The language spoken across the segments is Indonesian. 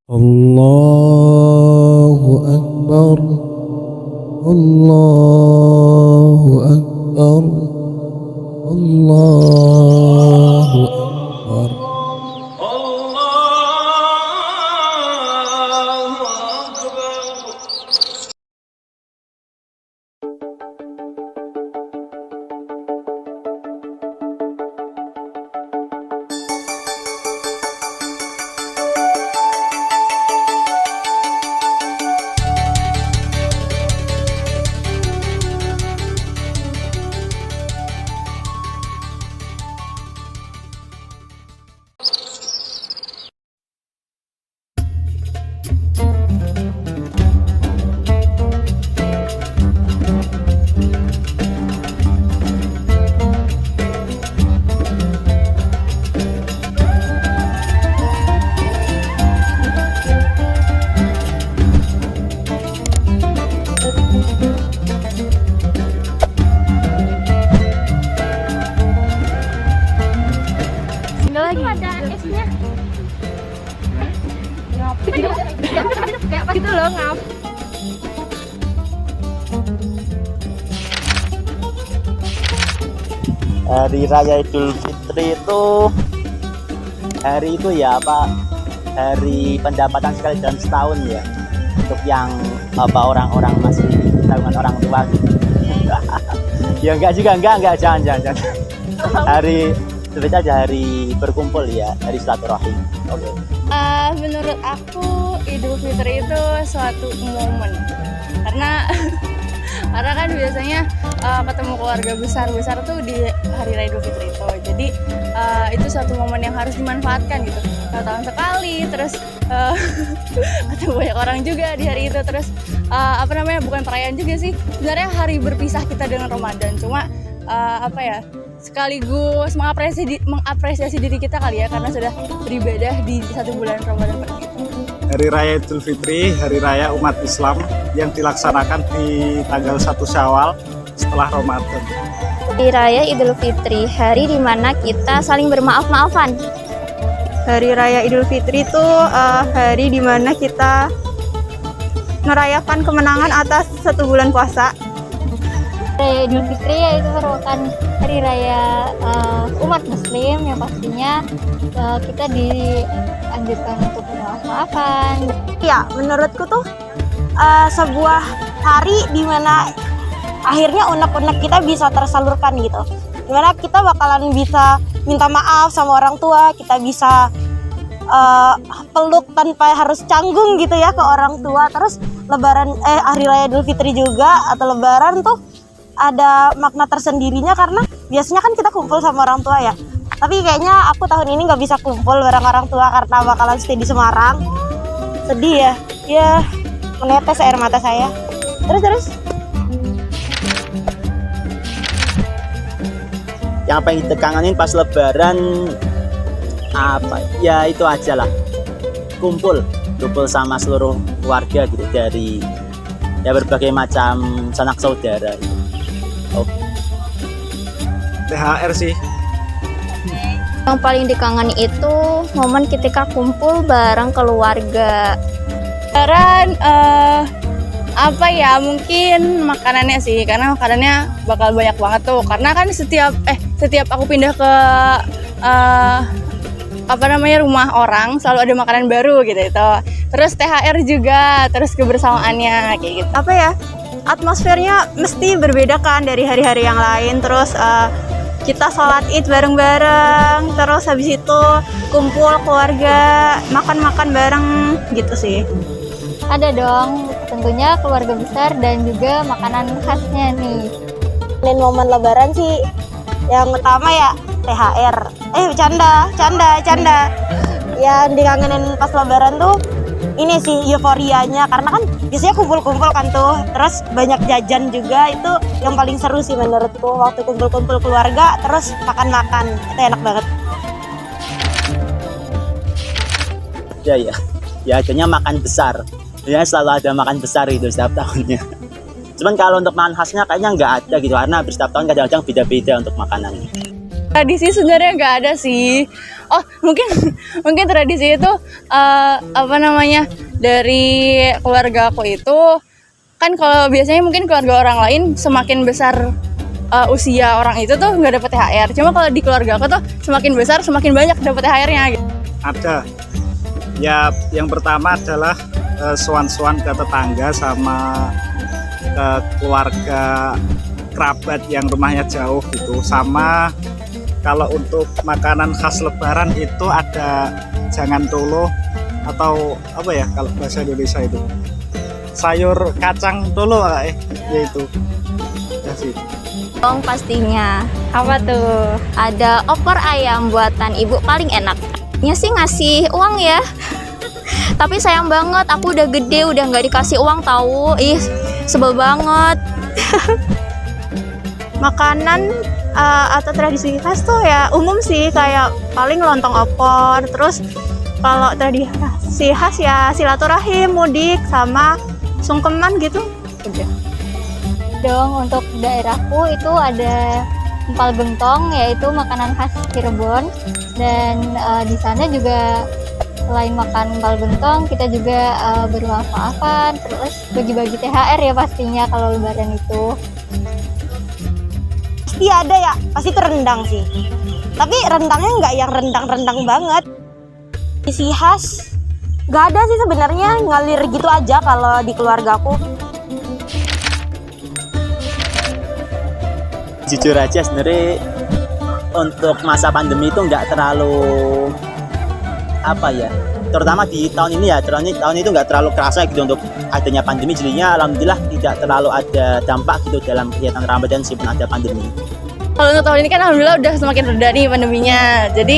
Allahu Akbar, Allahu Akbar, Allahu Akbar. Ada esnya. Kayak apa gitu loh, ngap. Hari Raya Idul Fitri itu hari itu ya apa, hari pendapatan sekali dalam setahun ya, untuk yang apa orang-orang masih tanggungan orang tua gitu. Ya enggak juga, enggak jangan. Hari itu aja, hari berkumpul ya, hari silaturahim. Oke. Menurut aku Idul Fitri itu suatu momen karena kan biasanya ketemu keluarga besar tuh di hari raya Idul Fitri itu. Jadi itu suatu momen yang harus dimanfaatkan gitu. Tahun sekali, terus ketemu banyak orang juga di hari itu. Terus bukan perayaan juga sih. Sebenarnya hari berpisah kita dengan Ramadan. Cuma sekaligus mengapresiasi diri kita kali ya, karena sudah beribadah di satu bulan Ramadan seperti itu. Hari Raya Idul Fitri, hari raya umat Islam yang dilaksanakan di tanggal 1 Syawal setelah Ramadan. Hari Raya Idul Fitri, hari dimana kita saling bermaaf-maafan. Hari Raya Idul Fitri itu hari dimana kita merayakan kemenangan atas 1 bulan puasa. Raya Idul Fitri yaitu merupakan hari raya umat Muslim yang pastinya kita dianjurkan untuk bermaaf-maafan. Ya, menurutku tuh sebuah hari dimana akhirnya unek-unek kita bisa tersalurkan gitu. Dimana kita bakalan bisa minta maaf sama orang tua, kita bisa peluk tanpa harus canggung gitu ya ke orang tua. Terus hari raya Idul Fitri juga atau lebaran tuh ada makna tersendirinya, karena biasanya kan kita kumpul sama orang tua ya. Tapi kayaknya aku tahun ini nggak bisa kumpul bareng orang tua karena bakalan stay di Semarang. Sedih ya, ya menetes air mata saya. Terus. Yang pengen dikangenin pas lebaran apa ya, itu aja lah, kumpul sama seluruh keluarga gitu, dari ya berbagai macam sanak saudara. THR sih. Yang paling dikangeni itu momen ketika kumpul bareng keluarga. Lebaran mungkin makanannya sih, karena makanannya bakal banyak banget tuh. Karena kan setiap aku pindah ke rumah orang selalu ada makanan baru gitu itu. Terus THR juga, terus kebersamaannya kayak gitu. Atmosfernya mesti berbeda kan dari hari-hari yang lain. Terus kita sholat id bareng-bareng, terus habis itu kumpul keluarga, makan-makan bareng gitu sih. Ada dong, tentunya keluarga besar dan juga makanan khasnya nih. Dan momen lebaran sih yang utama ya THR. Canda. Yang dikangenin pas lebaran tuh ini sih euforianya, karena kan biasanya kumpul-kumpul kan tuh, terus banyak jajan juga. Itu yang paling seru sih menurutku, waktu kumpul-kumpul keluarga terus makan-makan, itu enak banget. Ya akhirnya makan besar ya, selalu ada makan besar itu setiap tahunnya. Cuman kalau untuk makan khasnya kayaknya nggak ada gitu, karena hampir setiap tahun kadang-kadang beda-beda untuk makanannya. Tradisi sebenarnya nggak ada sih, Oh, mungkin tradisi itu apa namanya, dari keluarga aku itu kan, kalau biasanya mungkin keluarga orang lain semakin besar usia orang itu tuh nggak dapet THR. Cuma kalau di keluarga aku tuh semakin besar semakin banyak dapet THR-nya gitu. Ada. Ya, yang pertama adalah sowan-sowan ke tetangga sama ke keluarga kerabat yang rumahnya jauh gitu. Sama kalau untuk makanan khas Lebaran itu ada jangan tolo, atau apa ya kalau bahasa Indonesia itu, sayur kacang tolo yaitu ya sih. Dong pastinya. Apa tuh? Ada opor ayam buatan ibu paling enak. Ya sih ngasih uang ya. Tapi sayang banget, aku udah gede, udah nggak dikasih uang tahu. Ih, sebel banget. Makanan atau tradisi khas tuh ya umum sih, kayak paling lontong opor. Terus kalau tradisi khas ya silaturahim, mudik, sama sungkeman gitu. Udah. Dong, untuk daerahku itu ada empal gentong, yaitu makanan khas Cirebon. Dan di sana juga selain makan empal gentong, kita juga bermaaf-maafan, terus bagi-bagi THR ya pastinya kalau Lebaran itu. Pasti ada ya, pasti itu rendang sih. Tapi rendangnya nggak yang rendang-rendang banget. Isi khas nggak ada sih sebenarnya, ngalir gitu aja kalau di keluargaku. Jujur aja sebenarnya untuk masa pandemi itu nggak terlalu apa ya, terutama di tahun ini ya, tahun itu nggak terlalu kerasa gitu untuk adanya pandemi. Jadinya alhamdulillah tidak terlalu ada dampak gitu dalam kegiatan Ramadan meskipun ada pandemi. Kalau untuk tahun ini kan alhamdulillah udah semakin reda nih pandeminya. Jadi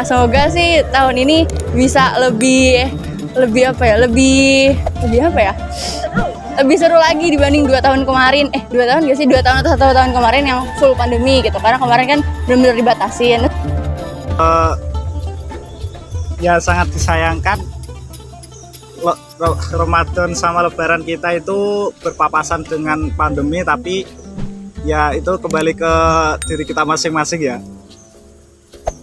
semoga sih tahun ini bisa lebih apa ya? Lebih apa ya? Lebih seru lagi dibanding 2 tahun kemarin. 2 tahun gak sih? 2 tahun atau 1 tahun kemarin yang full pandemi gitu. Karena kemarin kan benar-benar dibatasin. Ya sangat disayangkan Ramadan sama Lebaran kita itu berpapasan dengan pandemi, tapi ya itu kembali ke diri kita masing-masing ya.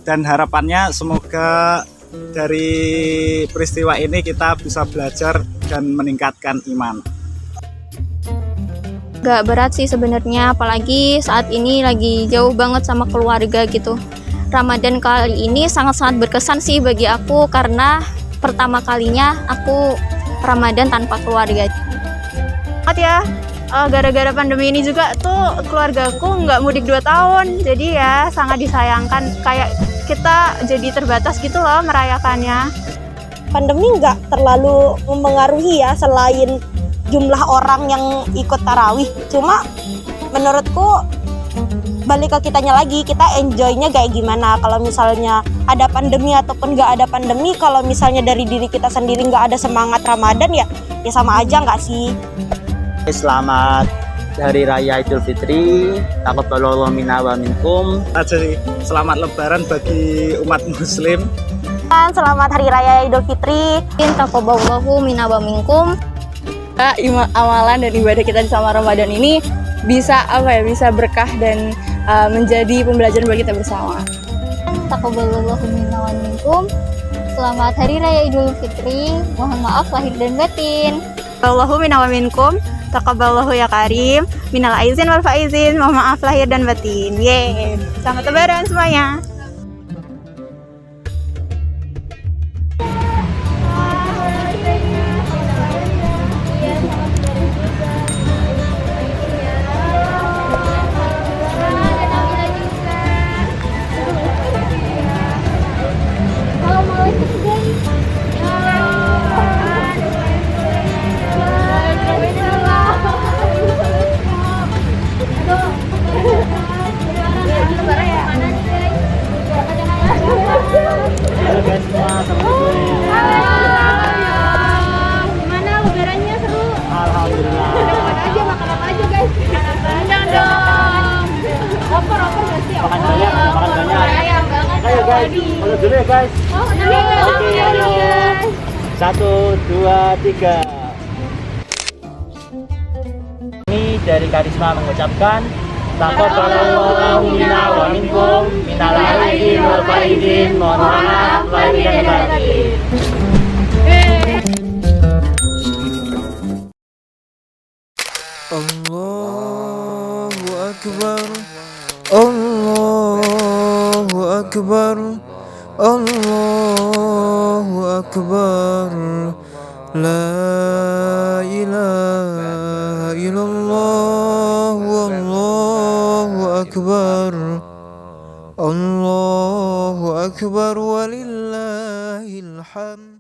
Dan harapannya semoga dari peristiwa ini kita bisa belajar dan meningkatkan iman. Gak berat sih sebenarnya, apalagi saat ini lagi jauh banget sama keluarga gitu. Ramadan kali ini sangat-sangat berkesan sih bagi aku, karena pertama kalinya aku Ramadan tanpa keluarga. Ya, gara-gara pandemi ini juga tuh keluargaku nggak mudik 2 tahun, jadi ya sangat disayangkan. Kayak kita jadi terbatas gitu loh merayakannya. Pandemi nggak terlalu mempengaruhi ya, selain jumlah orang yang ikut tarawih. Cuma menurutku balik ke kitanya lagi, kita enjoy-nya kayak gimana. Kalau misalnya ada pandemi ataupun nggak ada pandemi, kalau misalnya dari diri kita sendiri nggak ada semangat Ramadan ya sama aja nggak sih. Selamat Hari Raya Idul Fitri, taqabbalallahu minna wa minkum. Jadi selamat Lebaran bagi umat Muslim. Selamat Hari Raya Idul Fitri. Taqabbalallahu minna wa minkum. Amalan dan ibadah kita di selama Ramadan ini bisa apa ya, bisa berkah dan menjadi pembelajaran bagi kita bersama. Taqabbalallahu minna wa minkum. Selamat Hari Raya Idul Fitri. Mohon maaf lahir dan batin. Allahu minna wa minkum. Taqabbalallahu ya karim. Minal aizin wal faizin. Mohon maaf lahir dan batin. Yeay. Selamat Lebaran semuanya. Gimana lebarannya, seru? Alhamdulillah. Makan apa aja guys? Rendang dong. Opor gak sih? Makan banyak. Ayam banget. Ayo guys, mulai dulu ya guys. Oke, ayo. 1, 2, 3. Ini dari Karisma mengucapkan taqabbalallahu minna wa minkum minal aidin wal faizin. izin, mohon maaf lahir dan batin. Allahu Akbar, Allahu Akbar, Allahu Akbar, La ilaha illallah, Wallahu Akbar, Allahu Akbar, walillahil hamd.